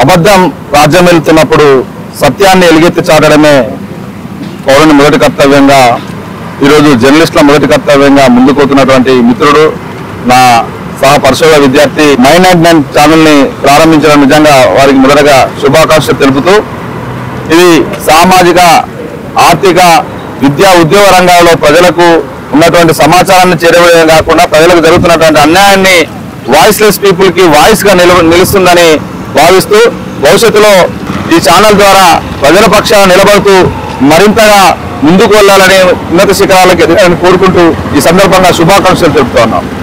అబద్ధం రాజ్యం వెళ్తున్నప్పుడు సత్యాన్ని ఎలుగెత్తి చాటడమే పౌరుని మొదటి కర్తవ్యంగా ఈరోజు జర్నలిస్టుల మొదటి కర్తవ్యంగా ముందుకుపోతున్నటువంటి మిత్రుడు నా సహ పరిశోధన విద్యార్థి మైండ్99 ఛానల్ని ప్రారంభించడం నిజంగా వారికి మొదటగా శుభాకాంక్షలు తెలుపుతూ ఇది సామాజిక ఆర్థిక విద్యా ఉద్యోగ రంగాల్లో ప్రజలకు ఉన్నటువంటి సమాచారాన్ని చేరవేయడం కాకుండా ప్రజలకు జరుగుతున్నటువంటి అన్యాయాన్ని వాయిస్లెస్ పీపుల్ కి వాయిస్ గా నిలుస్తుందని భావిస్తూ భవిష్యత్తులో ఈ ఛానల్ ద్వారా ప్రజల పక్షాన నిలబడుతూ మరింతగా ముందుకు వెళ్లాలని ఉన్నత శిఖరాలకు ఎదగాలని కోరుకుంటూ ఈ సందర్భంగా శుభాకాంక్షలు తెలుపుతున్నాం।